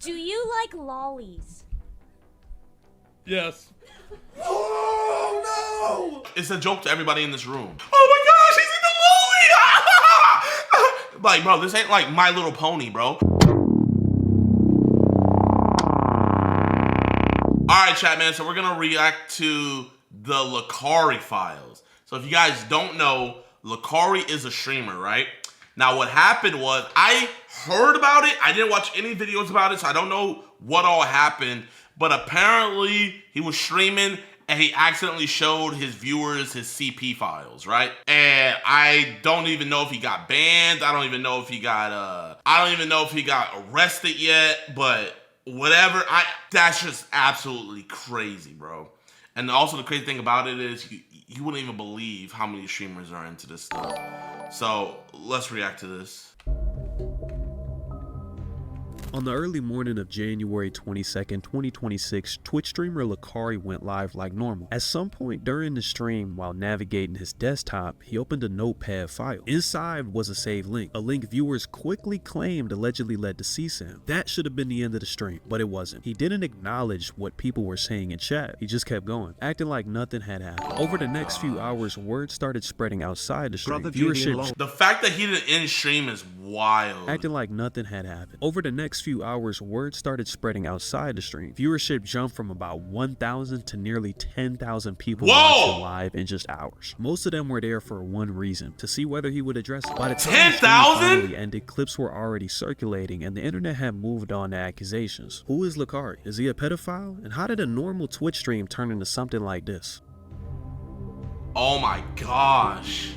Do you like lollies? Yes. Oh no! It's a joke to everybody in this room. Oh my gosh, he's in the lolly! Like, bro, this ain't like My Little Pony, bro. Alright, chat, man, so we're gonna react to the Lucari files. So if you guys don't know, Lucari is a streamer, right? Now, what happened was, I heard about it. I didn't watch any videos about it, so I don't know what all happened. But apparently, he was streaming, and he accidentally showed his viewers his CP files, right? And I don't even know if he got banned. I don't even know if he got, arrested yet. But whatever, that's just absolutely crazy, bro. And also the crazy thing about it is, you wouldn't even believe how many streamers are into this stuff. So let's react to this. On the early morning of January 22nd, 2026, Twitch streamer Lucari went live like normal. At some point during the stream, while navigating his desktop, he opened a notepad file. Inside was a saved link, a link viewers quickly claimed allegedly led to CSAM. That should have been the end of the stream, but it wasn't. He didn't acknowledge what people were saying in chat. He just kept going, acting like nothing had happened. Over the next few hours, word started spreading outside the stream. Viewership. The fact that he didn't end stream is wild. Acting like nothing had happened. Over the next few hours, word started spreading outside the stream. Viewership jumped from about 1,000 to nearly 10,000 people watching live in just hours. Most of them were there for one reason, to see whether he would address it. By the time 10,000 ended, clips were already circulating and the internet had moved on to accusations. Who is Lucari? Is he a pedophile? And how did a normal Twitch stream turn into something like this? Oh my gosh.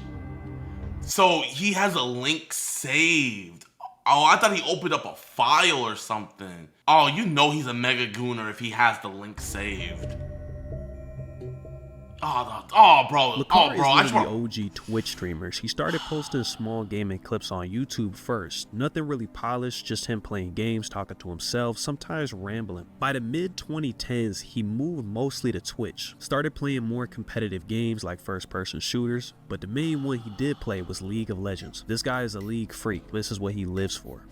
So he has a link saved. Oh, I thought he opened up a file or something. Oh, you know he's a mega gooner if he has the link saved. Bro. Lucari is one of the OG Twitch streamers. He started posting small gaming clips on YouTube first. Nothing really polished, just him playing games, talking to himself, sometimes rambling. By the mid-2010s, he moved mostly to Twitch. Started playing more competitive games like first-person shooters, but the main one he did play was League of Legends. This guy is a league freak. This is what he lives for.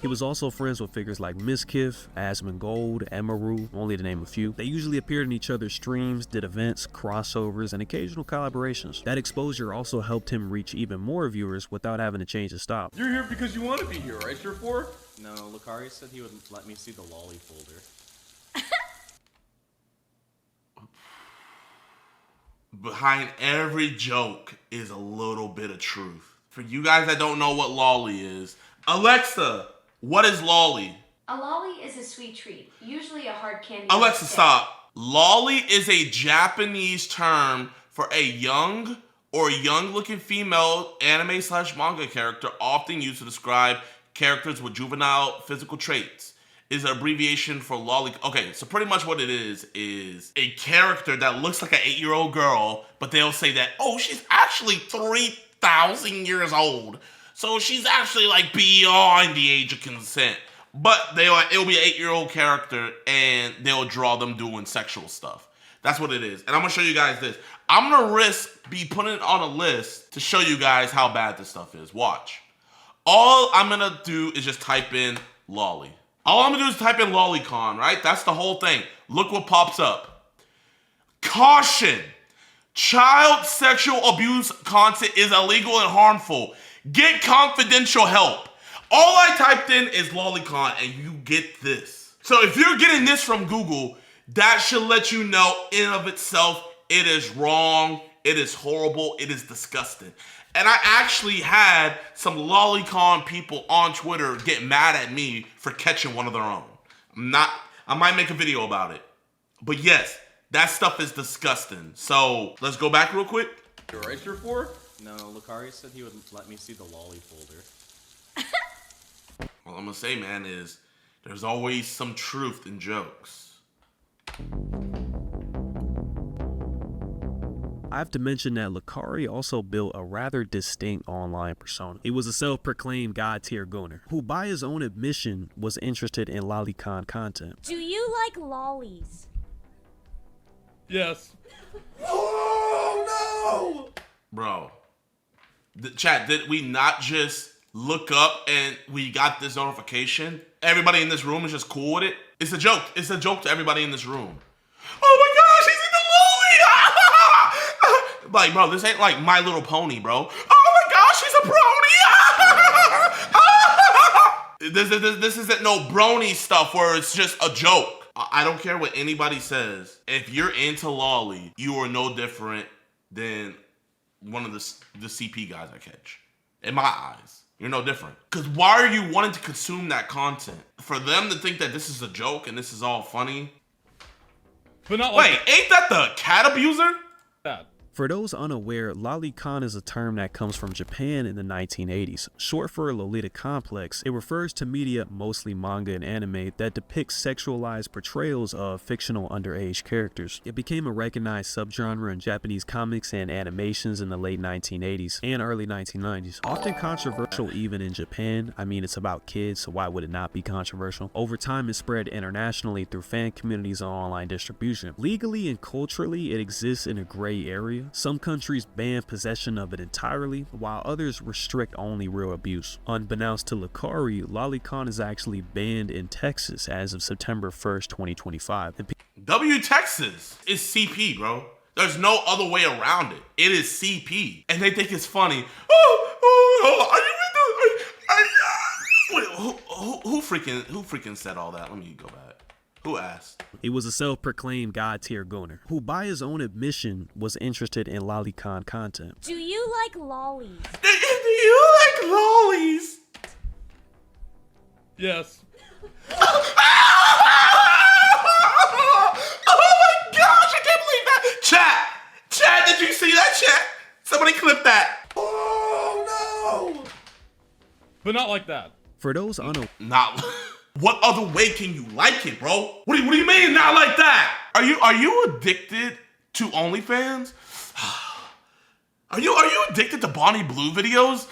He was also friends with figures like Miskiff, Asmongold, Emaru, only to name a few. They usually appeared in each other's streams, did events, crossovers, and occasional collaborations. That exposure also helped him reach even more viewers without having to change his style. You're here because you want to be here, right, Sure 4? No, Lucari said he would let me see the lolly folder. Behind every joke is a little bit of truth. For you guys that don't know what lolly is, Alexa, what is lolly? A lolly is a sweet treat, usually a hard candy. Alexa, stop. Lolly is a Japanese term for a young or young-looking female anime/manga character often used to describe characters with juvenile physical traits. Is an abbreviation for lolly. Okay, so pretty much what it is a character that looks like an 8-year-old girl, but they'll say that, oh, she's actually 3,000 years old. So she's actually like beyond the age of consent. But it'll be an 8-year-old character and they'll draw them doing sexual stuff. That's what it is. And I'm gonna show you guys this. I'm gonna risk putting it on a list to show you guys how bad this stuff is. Watch. All I'm gonna do is just type in lolly. All I'm gonna do is type in lolicon, right? That's the whole thing. Look what pops up. Caution. Child sexual abuse content is illegal and harmful. Get confidential help. All I typed in is lolicon and you get this. So if you're getting this from Google, that should let you know in of itself, it is wrong, it is horrible, it is disgusting. And I actually had some lolicon people on Twitter get mad at me for catching one of their own. I might make a video about it. But yes, that stuff is disgusting. So let's go back real quick. You're right, Sure 4? No, Lucari said he would let me see the lolly folder. All I'm gonna say, man, is there's always some truth in jokes. I have to mention that Lucari also built a rather distinct online persona. He was a self-proclaimed god-tier gooner, who by his own admission was interested in lolicon content. Do you like lollies? Yes. Oh no! Bro, Chat, did we not just look up and we got this notification? Everybody in this room is just cool with it? It's a joke. It's a joke to everybody in this room. Oh my gosh, he's in the lolly! Like, bro, this ain't like My Little Pony, bro. Oh my gosh, he's a brony! This isn't no brony stuff where it's just a joke. I don't care what anybody says. If you're into lolly, you are no different than one of the CP guys I catch. In my eyes, you're no different. Because why are you wanting to consume that content? For them to think that this is a joke and this is all funny. But not like Wait, ain't that the cat abuser? that. For those unaware, lolicon is a term that comes from Japan in the 1980s. Short for Lolita complex, it refers to media, mostly manga and anime, that depicts sexualized portrayals of fictional underage characters. It became a recognized subgenre in Japanese comics and animations in the late 1980s and early 1990s. Often controversial even in Japan. I mean, it's about kids, so why would it not be controversial? Over time, it spread internationally through fan communities and online distribution. Legally and culturally, it exists in a gray area. Some countries ban possession of it entirely, while others restrict only real abuse. Unbeknownst to Lucari, lolicon is actually banned in Texas as of September 1st, 2025. W Texas is CP, bro. There's no other way around it. It is CP. And they think it's funny. Are you into... Who freaking said all that? Let me go back. Who asked? He was a self-proclaimed god-tier goner, who by his own admission was interested in lolicon content. Do you like lollies? Do you like lollies? Yes. Oh my gosh, I can't believe that. Chat, did you see that, chat? Somebody clip that. Oh no. But not like that. For those unaware, Not. What other way can you like it, bro? What do you mean not like that? Are you addicted to OnlyFans? Are you addicted to Bonnie Blue videos?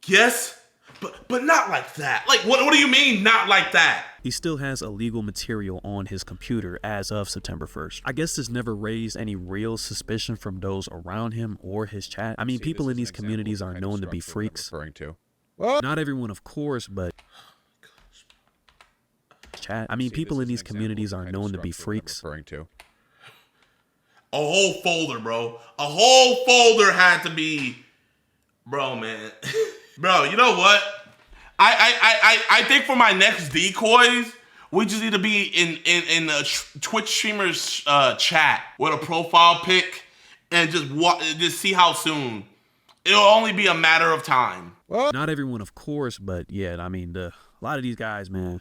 Yes, but not like that. Like what do you mean not like that? he still has illegal material on his computer as of September 1st. I guess this never raised any real suspicion from those around him or his chat. I mean, people in these communities are known to be freaks. Not everyone, of course, but chat. I mean, people in these communities are known to be freaks. A whole folder, bro. A whole folder had to be, bro, man. Bro, you know what? I think for my next decoys, we just need to be in a Twitch streamer's chat with a profile pic and just see how soon. It'll only be a matter of time. Not everyone, of course, but yeah, I mean, a lot of these guys, man.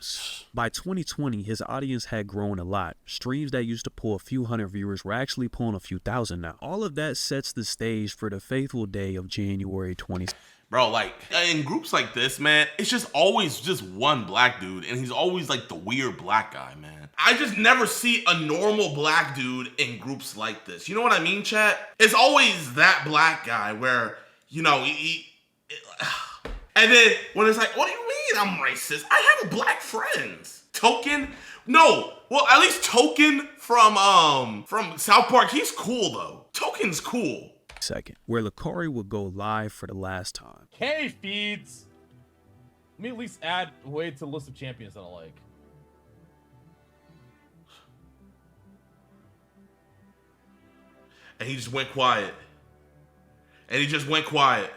By 2020, his audience had grown a lot. Streams that used to pull a few hundred viewers were actually pulling a few thousand now. All of that sets the stage for the fateful day of January 20. Bro, like, in groups like this, man, it's just always just one black dude, and he's always like the weird black guy, man. I just never see a normal black dude in groups like this. You know what I mean, chat? It's always that black guy where, you know, and then when it's like, what do you mean I'm racist? I have black friends. Token? No. Well, at least Token from South Park, he's cool though. Token's cool. Second, where Lucari would go live for the last time. K feeds. Let me at least add a way to the list of champions that I like. And he just went quiet. And he just went quiet.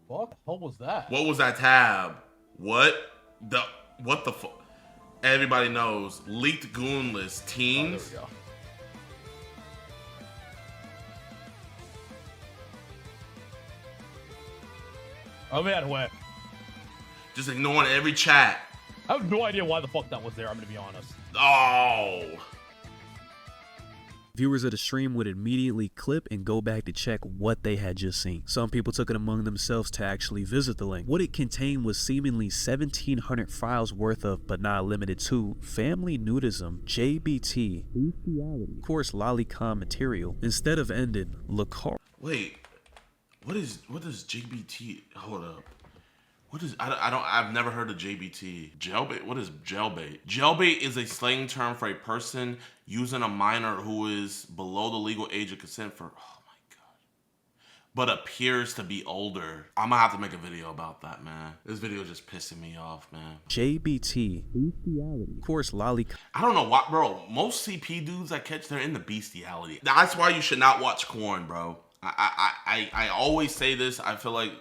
What the hell was that? What was that tab? What the fuck? Everybody knows. Leaked goon list teams. Oh, there we go. Oh man, what? Just ignoring every chat. I have no idea why the fuck that was there, I'm gonna be honest. Oh. Viewers of the stream would immediately clip and go back to check what they had just seen. Some people took it among themselves to actually visit the link. What it contained was seemingly 1,700 files worth of, but not limited to, family nudism, JBT, bestiality, of course, lolicon material. Instead of ended, Lucari. Wait. What is JBT? Hold up. What is I've never heard of JBT. Jailbait? What is jailbait? Jailbait is a slang term for a person using a minor who is below the legal age of consent for, oh my god. but appears to be older. I'm gonna have to make a video about that, man. This video is just pissing me off, man. JBT, bestiality. Of course, Lolly. I don't know why, bro. Most CP dudes I catch, they're into bestiality. That's why you should not watch corn, bro. I always say this. I feel like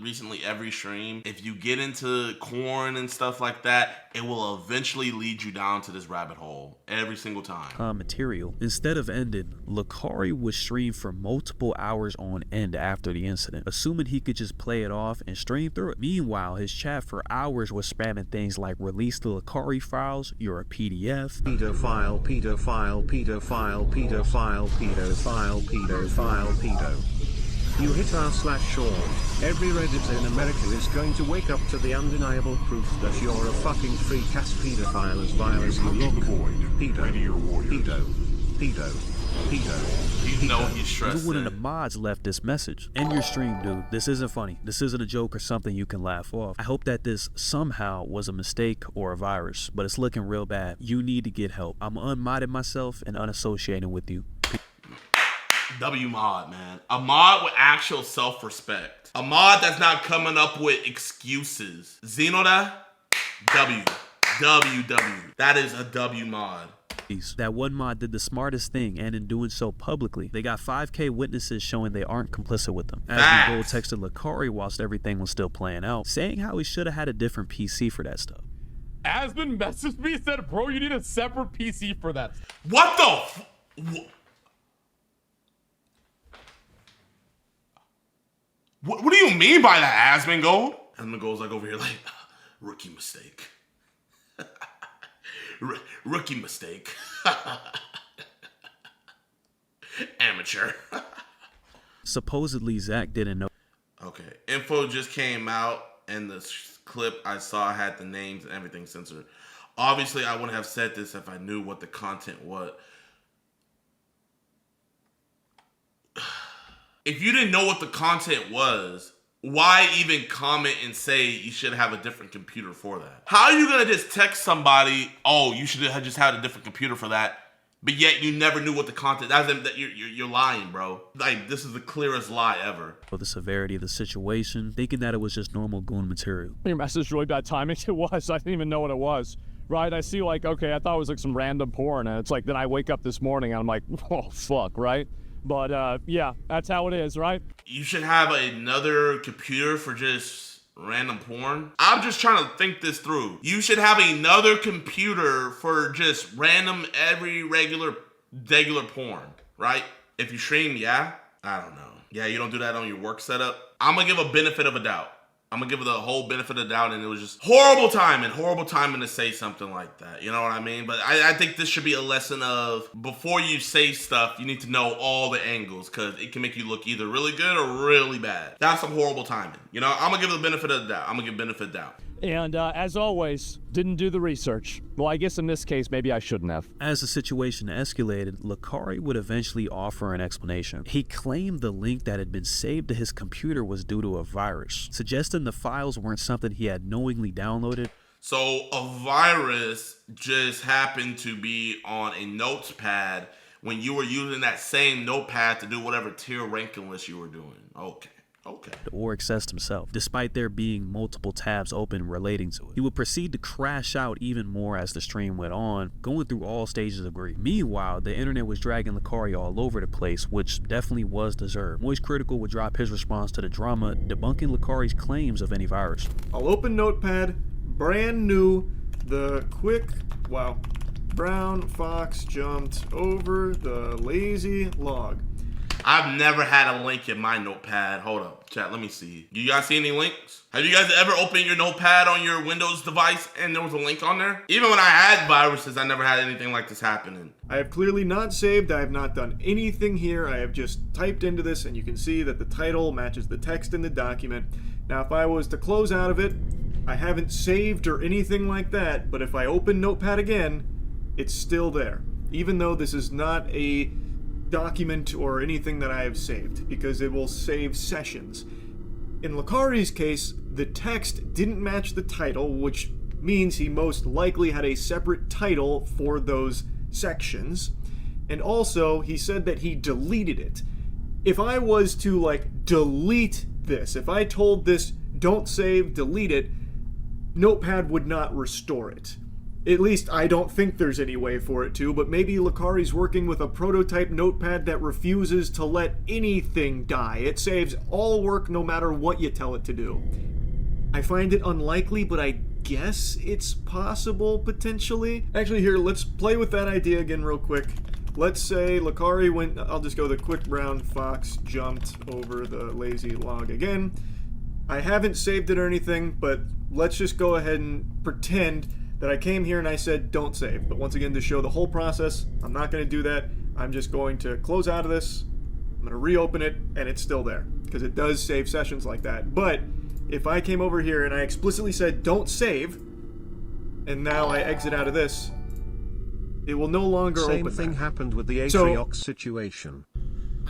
recently every stream, if you get into corn and stuff like that, it will eventually lead you down to this rabbit hole every single time. Material. Instead of ending, Lucari would stream for multiple hours on end after the incident, assuming he could just play it off and stream through it. Meanwhile, his chat for hours was spamming things like release the Lucari files, you're a PDF. Pedophile, pedophile, pedophile, pedophile, pedophile, pedophile, pedo. You hit r/Sean. Every Redditor in America is going to wake up to the undeniable proof that you're a fucking freak ass pedophile as vile as you look. Pedo, pedo, pedo, pedo. You know he's stressed. Even one of the mods left this message. End your stream, dude. This isn't funny. This isn't a joke or something you can laugh off. I hope that this somehow was a mistake or a virus, but it's looking real bad. You need to get help. I'm unmodding myself and unassociating with you. W mod, man. A mod with actual self-respect. A mod that's not coming up with excuses. Xenoda, W. That is a W mod. That one mod did the smartest thing, and in doing so publicly, they got 5K witnesses showing they aren't complicit with them. Asmongold texted Lucari whilst everything was still playing out, saying how he should have had a different PC for that stuff. Asmon messaged me and said, bro, you need a separate PC for that. What the What do you mean by that, Asmongold? Asmongold's like over here like, rookie mistake. Rookie mistake. Amateur. Supposedly, Zach didn't know. Okay, info just came out and the clip I saw had the names and everything censored. Obviously, I wouldn't have said this if I knew what the content was. If you didn't know what the content was, why even comment and say you should have a different computer for that? How are you gonna just text somebody, oh, you should have just had a different computer for that, but yet you never knew what the content? You're lying, bro. Like, this is the clearest lie ever. For the severity of the situation, thinking that it was just normal goon material. Your message really bad timing. It was. I didn't even know what it was. Right? I see, like, okay, I thought it was like some random porn, and it's like, then I wake up this morning and I'm like, oh, fuck, right? But, yeah, that's how it is, right? You should have another computer for just random porn. I'm just trying to think this through. You should have another computer for just random, regular porn, right? If you stream, yeah? I don't know. Yeah, you don't do that on your work setup? I'm gonna give a benefit of a doubt. I'm gonna give it the whole benefit of the doubt, and it was just horrible timing to say something like that. You know what I mean? But I think this should be a lesson of, before you say stuff, you need to know all the angles, because it can make you look either really good or really bad. That's some horrible timing. You know, I'm gonna give the benefit of the doubt. I'm gonna give benefit of the doubt. And as always, didn't do the research. Well, I guess in this case, maybe I shouldn't have. As the situation escalated, Lucari would eventually offer an explanation. He claimed the link that had been saved to his computer was due to a virus, suggesting the files weren't something he had knowingly downloaded. So a virus just happened to be on a notepad when you were using that same notepad to do whatever tier ranking list you were doing. Okay. Or accessed himself, despite there being multiple tabs open relating to it. He would proceed to crash out even more as the stream went on, going through all stages of grief. Meanwhile, the internet was dragging Lucari all over the place, which definitely was deserved. Moist Critical would drop his response to the drama, debunking Lucari's claims of any virus. I'll open Notepad, brand new, the quick, wow, brown fox jumped over the lazy log. I've never had a link in my notepad. Hold up, chat, let me see. You guys see any links? Have you guys ever opened your notepad on your Windows device and there was a link on there? Even when I had viruses, I never had anything like this happening. I have clearly not saved. I have not done anything here. I have just typed into this, and you can see that the title matches the text in the document. Now, if I was to close out of it, I haven't saved or anything like that, but if I open Notepad again, it's still there, even though this is not a document or anything that I have saved, because it will save sessions. In Lucari's case, the text didn't match the title, which means he most likely had a separate title for those sections, and also he said that he deleted it. If I was to delete this. If I told this, don't save, delete it, Notepad would not restore it. At least I don't think there's any way for it to, but maybe Lucari's working with a prototype Notepad that refuses to let anything die. It saves all work no matter what you tell it to do. I find it unlikely, but I guess it's possible, potentially. Actually, here, let's play with that idea again real quick. Let's say Lucari went, I'll just go the quick brown fox jumped over the lazy log again. I haven't saved it or anything, but let's just go ahead and pretend that I came here and I said don't save. But once again, to show the whole process, I'm not going to do that. I'm just going to close out of this. I'm going to reopen it, and it's still there, because it does save sessions like that. But if I came over here and I explicitly said don't save, and now I exit out of this, it will no longer open. Same thing that. happened with the So, Atriox situation.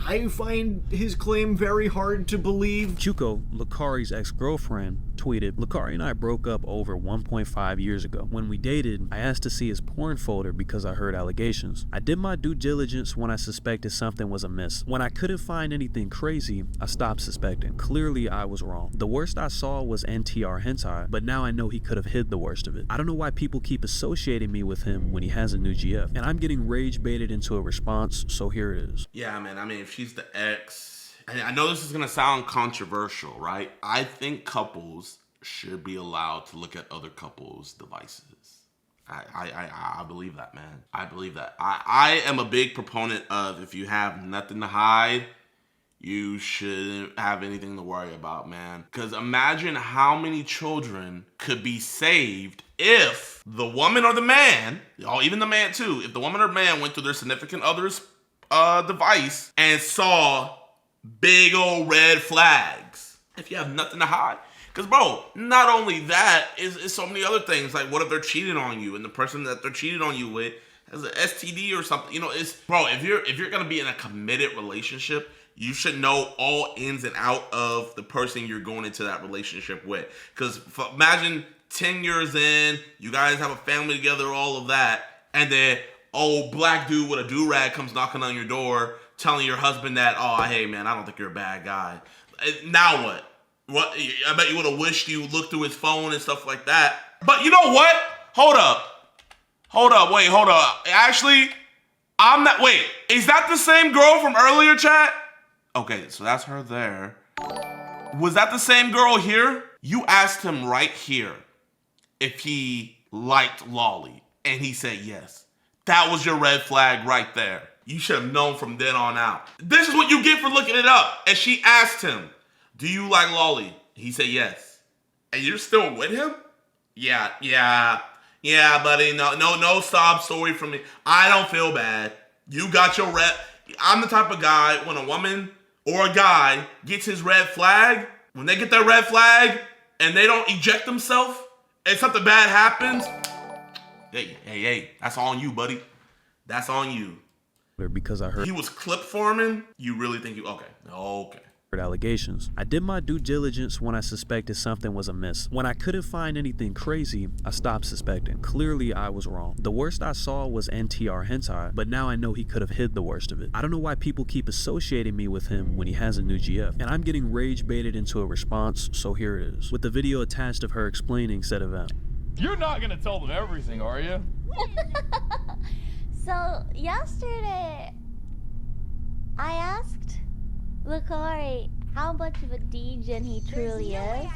I find his claim very hard to believe. Chuko, Lucari's ex-girlfriend, tweeted, Lucari and I broke up over 1.5 years ago. When we dated, I asked to see his porn folder because I heard allegations. I did my due diligence when I suspected something was amiss. When I couldn't find anything crazy, I stopped suspecting. Clearly, I was wrong. The worst I saw was NTR hentai, but now I know he could have hid the worst of it. I don't know why people keep associating me with him when he has a new GF, and I'm getting rage baited into a response, so here it is. Yeah, man, I mean, if she's the ex, I know this is gonna sound controversial, right? I think couples should be allowed to look at other couples' devices. I believe that, man. I believe that. I am a big proponent of, if you have nothing to hide, you shouldn't have anything to worry about, man. Because imagine how many children could be saved if the woman or the man, or even the man too, if the woman or man went to their significant other's device and saw big old red flags. If you have nothing to hide. Because, bro, not only that, is so many other things. Like, what if they're cheating on you and the person that they're cheating on you with has an STD or something? You know, it's, bro, if you're going to be in a committed relationship, you should know all ins and out of the person you're going into that relationship with. Because imagine 10 years in, you guys have a family together, all of that, and then old black dude with a do-rag comes knocking on your door telling your husband that, oh, hey, man, I don't think you're a bad guy. Now what? What? I bet you would have wished you looked through his phone and stuff like that. But you know what? Hold up. Wait, hold up. Actually, I'm not, wait, is that the same girl from earlier, chat? Okay, so that's her there. Was that the same girl here? You asked him right here if he liked Lolly, and he said yes. That was your red flag right there. You should have known from then on out. This is what you get for looking it up. And she asked him, do you like Lolly? He said yes. And you're still with him? Yeah, buddy. No sob story from me. I don't feel bad. You got your red. I'm the type of guy, when a woman or a guy gets his red flag, when they get their red flag and they don't eject themselves and something bad happens, hey, that's on you, buddy. That's on you. Because I heard he was clip forming. You really think you okay. Allegations. I did my due diligence when I suspected something was amiss. When I couldn't find anything crazy, I stopped suspecting. Clearly, I was wrong. The worst I saw was NTR hentai, but now I know he could have hid the worst of it. I don't know why people keep associating me with him when he has a new GF, and I'm getting rage baited into a response, so here it is. With the video attached of her explaining said event. You're not gonna tell them everything, are you? So, yesterday, I asked Lucari how much of a degen he truly is.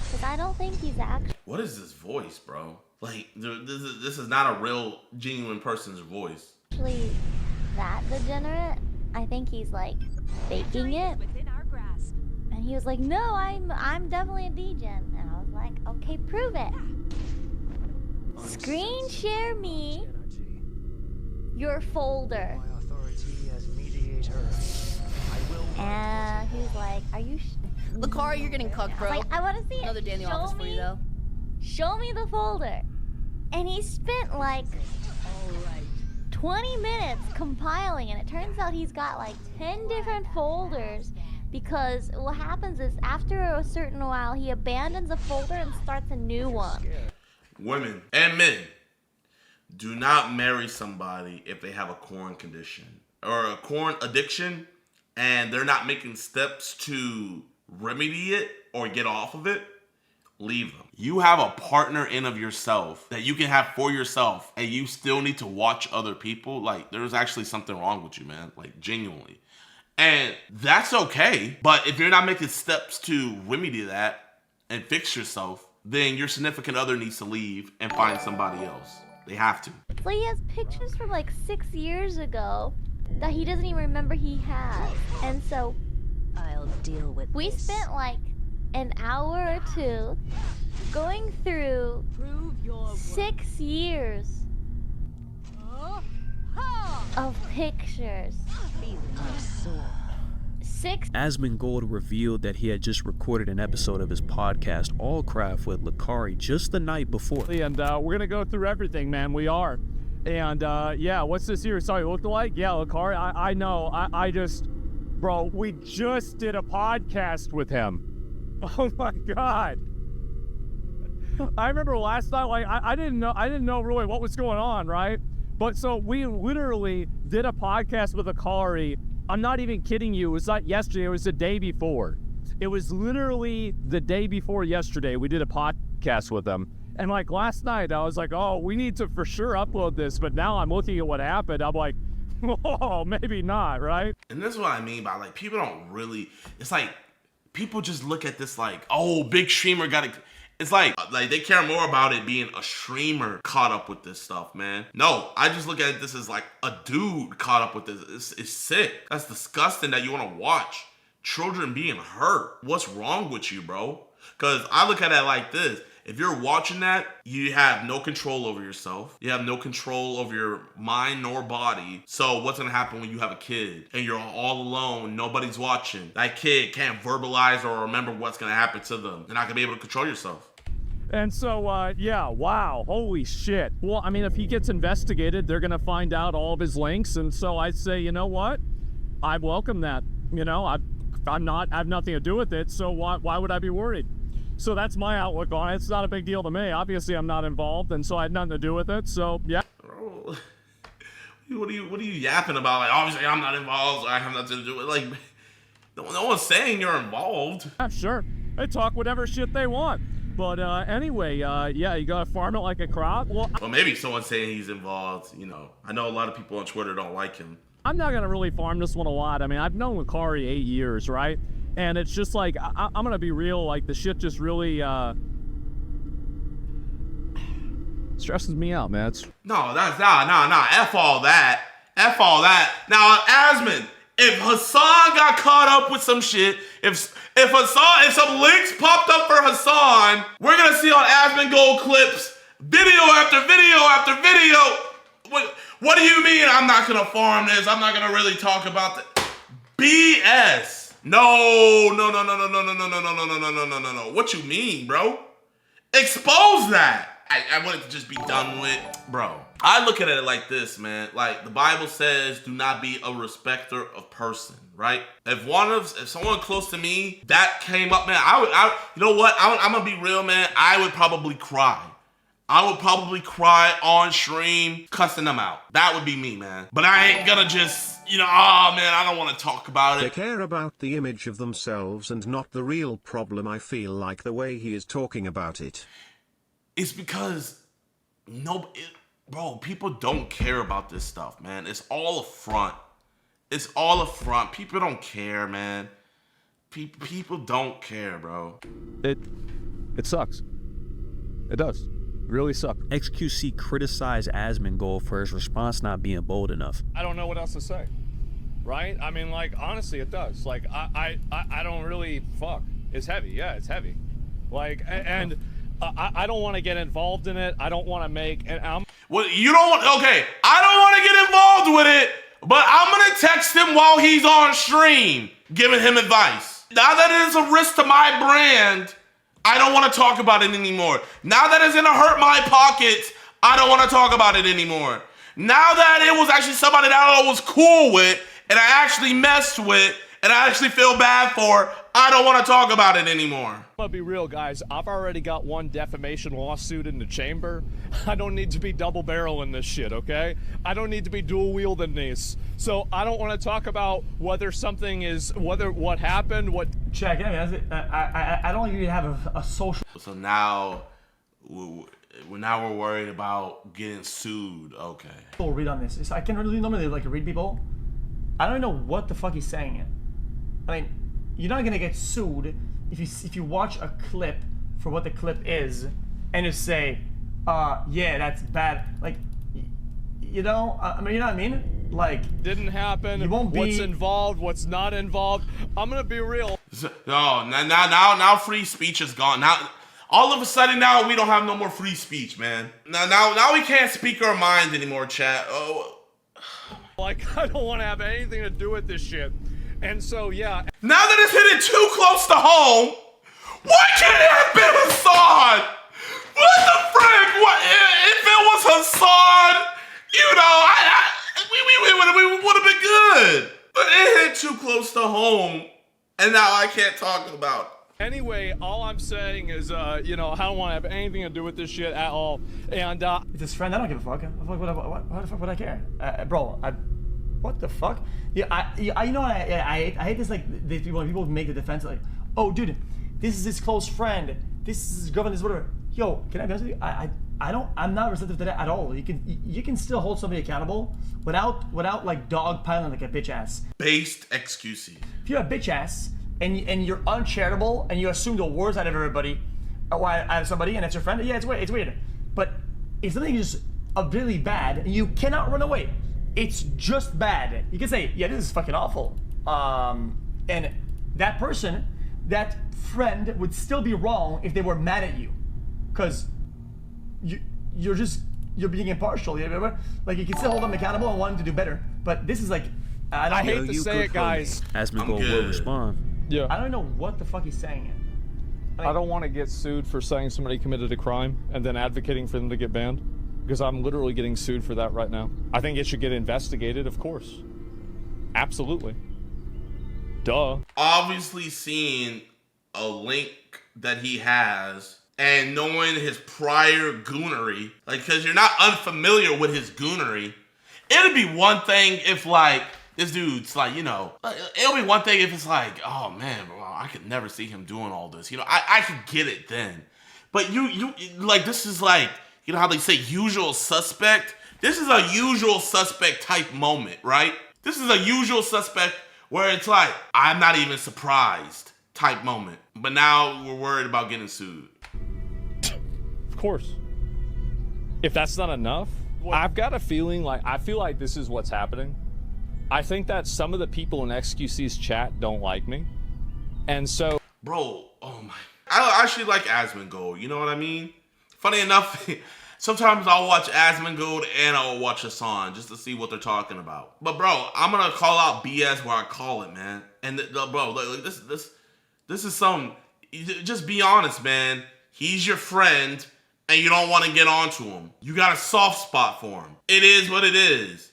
Because I don't think he's actually. What is this voice, bro? Like, this is not a real, genuine person's voice. Actually, that degenerate. I think he's like faking it. And he was like, no, I'm definitely a degen. And I was like, okay, prove it. Screen share me your folder. And he's like, are you Lucari, you're getting cucked, bro. Like, I want to see another it. day in the office for you, though. Show me the folder. And he spent like 20 minutes compiling, and it turns out he's got like 10 different folders, because what happens is after a certain while he abandons a folder and starts a new one. Women and men, do not marry somebody if they have a corn condition or a corn addiction, and they're not making steps to remedy it or get off of it, leave them. You have a partner in of yourself that you can have for yourself, and you still need to watch other people. Like, there's actually something wrong with you, man. Like, genuinely. And that's okay. But if you're not making steps to remedy that and fix yourself, then your significant other needs to leave and find somebody else. They have to. So he has pictures from like 6 years ago that he doesn't even remember he has. And so I'll deal with we this. spent like an hour or two going through 6 years of pictures. Asmongold revealed that he had just recorded an episode of his podcast, All Craft, with Lucari just the night before. And we're gonna go through everything, man. We are. And yeah, what's this here? Sorry, look like? Yeah, Lucari. I know. I just, bro, we just did a podcast with him. Oh my god. I remember last night, like I didn't know really what was going on, right? But so we literally did a podcast with Lucari. I'm not even kidding you. It was not yesterday. It was the day before. It was literally the day before yesterday. We did a podcast with them. And like last night, I was like, oh, we need to for sure upload this. But now I'm looking at what happened. I'm like, oh, maybe not, right? And this is what I mean by like, people don't really, it's like, people just look at this like, oh, big streamer got it. It's like they care more about it being a streamer caught up with this stuff, man. No, I just look at this as like a dude caught up with this. It's sick. That's disgusting that you want to watch children being hurt. What's wrong with you, bro? Because I look at it like this. If you're watching that, you have no control over yourself. You have no control over your mind nor body. So what's gonna happen when you have a kid and you're all alone, nobody's watching? That kid can't verbalize or remember what's gonna happen to them. You're not gonna be able to control yourself. And so, yeah, wow, holy shit. Well, I mean, if he gets investigated, they're gonna find out all of his links. And so I say, you know what? I welcome that. You know, I have nothing to do with it. So why would I be worried? So that's my outlook on it. It's not a big deal to me. Obviously, I'm not involved, and so I had nothing to do with it. So, yeah. Bro, what are you yapping about? Like, obviously, I'm not involved, so I have nothing to do with it. Like, no one's saying you're involved. Yeah, sure. They talk whatever shit they want. But anyway, yeah, you gotta farm it like a crop. Well, maybe someone's saying he's involved. You know, I know a lot of people on Twitter don't like him. I'm not gonna really farm this one a lot. I mean, I've known Lucari 8 years, right? And it's just like, I'm gonna be real, like the shit just really stresses me out, man. No, that's nah. F all that. F all that. Now, Asmon, if Hassan got caught up with some shit, if some links popped up for Hassan, we're gonna see on Asmongold clips, video after video after video. What do you mean I'm not gonna farm this? I'm not gonna really talk about that. BS. No. What you mean, bro? Expose that. I want it to just be done with, bro. I look at it like this, man. Like the Bible says, do not be a respecter of person, right? If someone close to me that came up, man, you know what? I'm gonna be real, man. I would probably cry. I would probably cry on stream, cussing them out. That would be me, man. But I ain't gonna just, oh man, I don't want to talk about it. They care about the image of themselves and not the real problem. I feel like the way he is talking about it. It's because, bro, people don't care about this stuff, man. It's all a front. It's all a front. People don't care, man. People don't care, bro. It sucks. It does. Really suck. XQC criticized Asmongold for his response not being bold enough. I don't know what else to say, right? I mean, like, honestly, it does. Like, I don't really, fuck. It's heavy. Yeah, it's heavy. Like, and I don't want to get involved in it. I don't want to make, Well, you don't want, okay, I don't want to get involved with it, but I'm going to text him while he's on stream, giving him advice. Now that it is a risk to my brand, I don't want to talk about it anymore. Now that it's gonna hurt my pockets, I don't want to talk about it anymore. Now that it was actually somebody that I was cool with and I actually messed with and I actually feel bad for, I don't want to talk about it anymore. I'm gonna be real, guys. I've already got one defamation lawsuit in the chamber. I don't need to be double barreling this shit, okay? I don't need to be dual wielding this. So I don't want to talk about whether something is, what happened, what. Check, I don't even have a social. So now, we're worried about getting sued. Okay. Read on this. I can really normally like read people. I don't know what the fuck he's saying. I mean, you're not gonna get sued if you watch a clip for what the clip is and just say, yeah, that's bad. Like, you know, I mean, you know what I mean? Like, didn't happen. You won't be. What's involved? What's not involved? I'm gonna be real. No, now free speech is gone. Now, all of a sudden, now we don't have no more free speech, man. Now we can't speak our minds anymore, chat. Oh. Like, I don't want to have anything to do with this shit. And so, yeah. Now that it's hitting too close to home, why can't it have been Hassan? What the frick? What if it was Hassan? You know, we would have been good. But it hit too close to home, and now I can't talk about it. Anyway, all I'm saying is, you know, I don't want to have anything to do with this shit at all. And, It's his friend, I don't give a fuck. What the fuck would I care? Bro, what the fuck? Yeah, you know what I hate this, like, these people, when people make the defense, like, oh, dude, this is his close friend. This is his girlfriend, this is whatever. Yo, can I be honest with you? I'm not receptive to that at all. You can still hold somebody accountable without like dog piling like a bitch ass. Based excuses. If you're a bitch ass, and you're uncharitable and you assume the worst out of everybody, or out of somebody, and it's your friend, yeah, it's weird. But if something is really bad, you cannot run away. It's just bad. You can say, yeah, this is fucking awful. And that person, that friend would still be wrong if they were mad at you. Because you're being impartial. Like, you can still hold them accountable and want them to do better. But this is like, I hate to say it, guys. Asmongold will respond. Yeah. I don't know what the fuck he's saying. I don't want to get sued for saying somebody committed a crime and then advocating for them to get banned, because I'm literally getting sued for that right now. I think it should get investigated, of course. Absolutely. Duh. Obviously seeing a link that he has and knowing his prior goonery, like, because you're not unfamiliar with his goonery, it'd be one thing if, like, this dude's like, you know, it'll be one thing if it's like, oh man, well, I could never see him doing all this. You know, I could get it then. But you like, this is like, you know how they say usual suspect? This is a usual suspect type moment, right? This is a usual suspect where it's like, I'm not even surprised type moment. But now we're worried about getting sued. Of course. If that's not enough, I've got a feeling like, I feel like this is what's happening. I think that some of the people in XQC's chat don't like me. And so... Bro, oh my... I actually like Asmongold, you know what I mean? Funny enough, sometimes I'll watch Asmongold and I'll watch Hassan just to see what they're talking about. But bro, I'm gonna call out BS where I call it, man. And bro, like, this is some... Just be honest, man. He's your friend and you don't want to get onto him. You got a soft spot for him. It is what it is.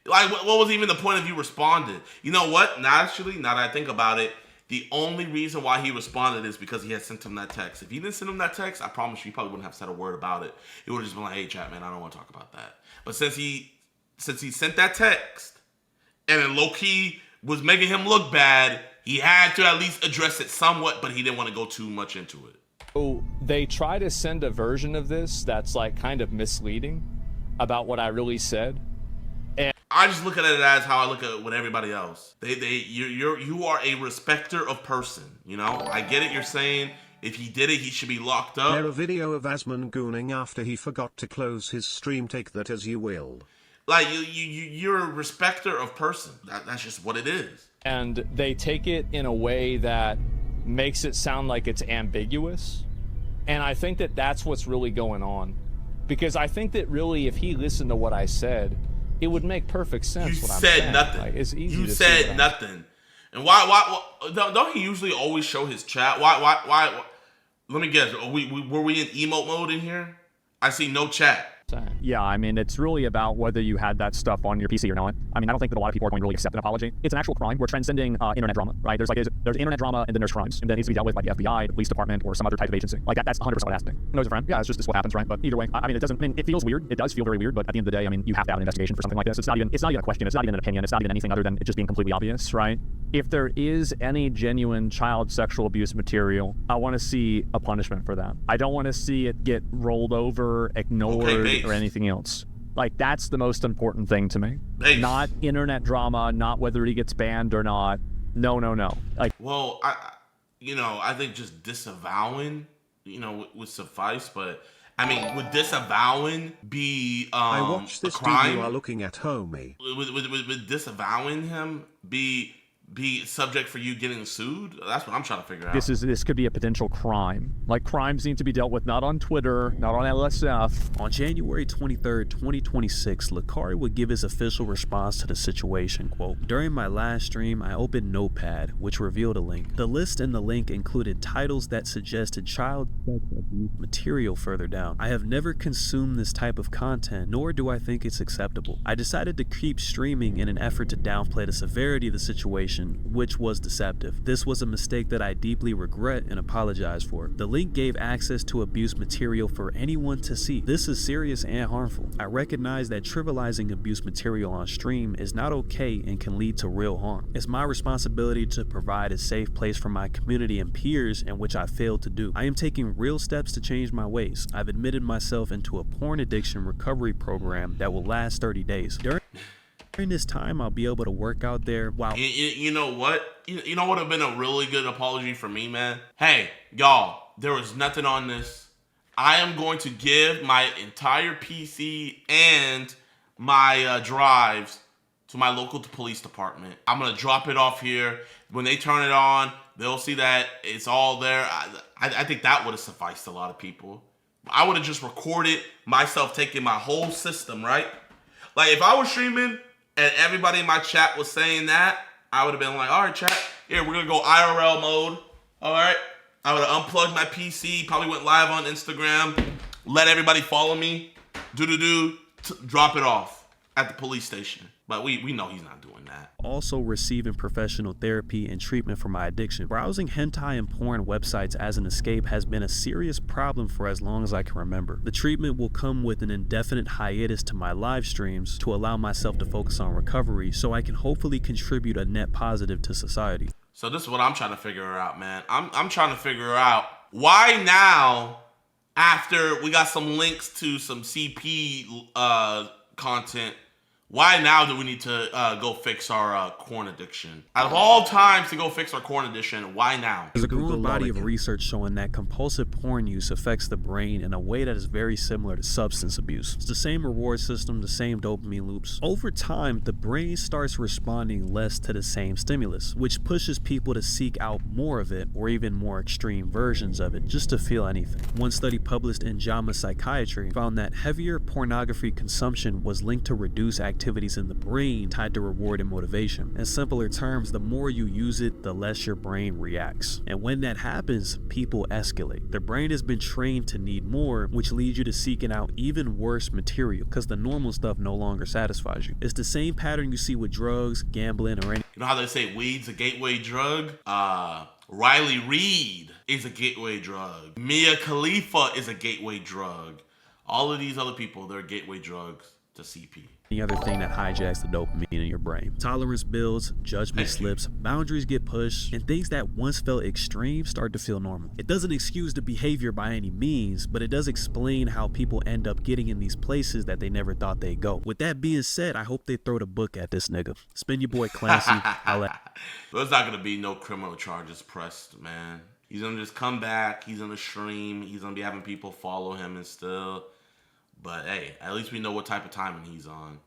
Like, what was even the point of you responded? You know what? Naturally, now that I think about it, the only reason why he responded is because he had sent him that text. If he didn't send him that text, I promise you, he probably wouldn't have said a word about it. It would have just been like, hey, chat, man, I don't want to talk about that. But since he sent that text, and then low-key was making him look bad, he had to at least address it somewhat, but he didn't want to go too much into it. Oh, they try to send a version of this that's like kind of misleading about what I really said. And I just look at it as how I look at it with everybody else. You are a respecter of person, you know? I get it, you're saying if he did it, he should be locked up. There a video of Asmon gooning after he forgot to close his stream, take that as you will. Like, you're a respecter of person. That's just what it is. And they take it in a way that makes it sound like it's ambiguous. And I think that that's what's really going on. Because I think that really, if he listened to what I said, it would make perfect sense. You said nothing. Like, it's easy you to said nothing. And why don't he usually always show his chat? Why let me guess. Were we in emote mode in here? I see no chat. Yeah, I mean, it's really about whether you had that stuff on your PC or not. I mean, I don't think that a lot of people are going to really accept an apology. It's an actual crime. We're transcending internet drama, right? There's internet drama and then there's crimes, and that needs to be dealt with by the FBI, the police department, or some other type of agency. Like that's 100% what happening. Knows a friend. Yeah, it's just what happens, right? But either way, I mean, it feels weird. It does feel very weird, but at the end of the day, I mean, you have to have an investigation for something like this. It's not even a question. It's not even an opinion. It's not even anything other than it just being completely obvious, right? If there is any genuine child sexual abuse material, I want to see a punishment for that. I don't want to see it get rolled over, ignored, or anything else. Like, that's the most important thing to me. Not internet drama, not whether he gets banned or not. No. Like, well, I think just disavowing, would suffice. But I mean, would disavowing be I watched this a crime? you are looking at homie. Would disavowing him be subject for you getting sued? That's what I'm trying to figure out. This could be a potential crime. Like, crimes need to be dealt with not on Twitter, not on LSF. On January 23rd, 2026, Lucari would give his official response to the situation, quote, "During my last stream, I opened Notepad, which revealed a link. The list in the link included titles that suggested child sex abuse material further down. I have never consumed this type of content, nor do I think it's acceptable. I decided to keep streaming in an effort to downplay the severity of the situation, which was deceptive. This was a mistake that I deeply regret and apologize for. The link gave access to abuse material for anyone to see. This is serious and harmful. I recognize that trivializing abuse material on stream is not okay and can lead to real harm. It's my responsibility to provide a safe place for my community and peers, in which I failed to do. I am taking real steps to change my ways. I've admitted myself into a porn addiction recovery program that will last 30 days. During this time, I'll be able to work out there while..." You know what? You know what would have been a really good apology for me, man? Hey, y'all, there was nothing on this. I am going to give my entire PC and my drives to my local police department. I'm going to drop it off here. When they turn it on, they'll see that it's all there. I think that would have sufficed a lot of people. I would have just recorded myself taking my whole system, right? Like, if I was streaming and everybody in my chat was saying that, I would have been like, all right, chat, here, we're going to go IRL mode. All right. I would have unplugged my PC, probably went live on Instagram, let everybody follow me, drop it off at the police station. But we know he's not doing that. Also receiving professional therapy and treatment for my addiction. Browsing hentai and porn websites as an escape has been a serious problem for as long as I can remember. The treatment will come with an indefinite hiatus to my live streams to allow myself to focus on recovery, so I can hopefully contribute a net positive to society. So this is what I'm trying to figure out, man. I'm trying to figure out why now, after we got some links to some CP content, why now do we need to go fix our corn addiction? Out of all times to go fix our corn addiction, why now? There's a growing body of research showing that compulsive porn use affects the brain in a way that is very similar to substance abuse. It's the same reward system, the same dopamine loops. Over time, the brain starts responding less to the same stimulus, which pushes people to seek out more of it, or even more extreme versions of it, just to feel anything. One study published in JAMA Psychiatry found that heavier pornography consumption was linked to reduced activities in the brain tied to reward and motivation. In simpler terms, the more you use it, the less your brain reacts. And when that happens, people escalate. The brain has been trained to need more, which leads you to seeking out even worse material because the normal stuff no longer satisfies you. It's the same pattern you see with drugs, gambling, or any... You know how they say weed's a gateway drug? Riley Reid is a gateway drug. Mia Khalifa is a gateway drug. All of these other people, they're gateway drugs to CP. Any other thing that hijacks the dopamine in your brain. Tolerance builds, judgment slips, boundaries get pushed, and things that once felt extreme start to feel normal. It doesn't excuse the behavior by any means, but it does explain how people end up getting in these places that they never thought they'd go. With that being said, I hope they throw the book at this nigga. Spin your boy Classy. There's not gonna be no criminal charges pressed, man. He's gonna just come back, he's gonna stream, he's gonna be having people follow him and still. But hey, at least we know what type of timing he's on.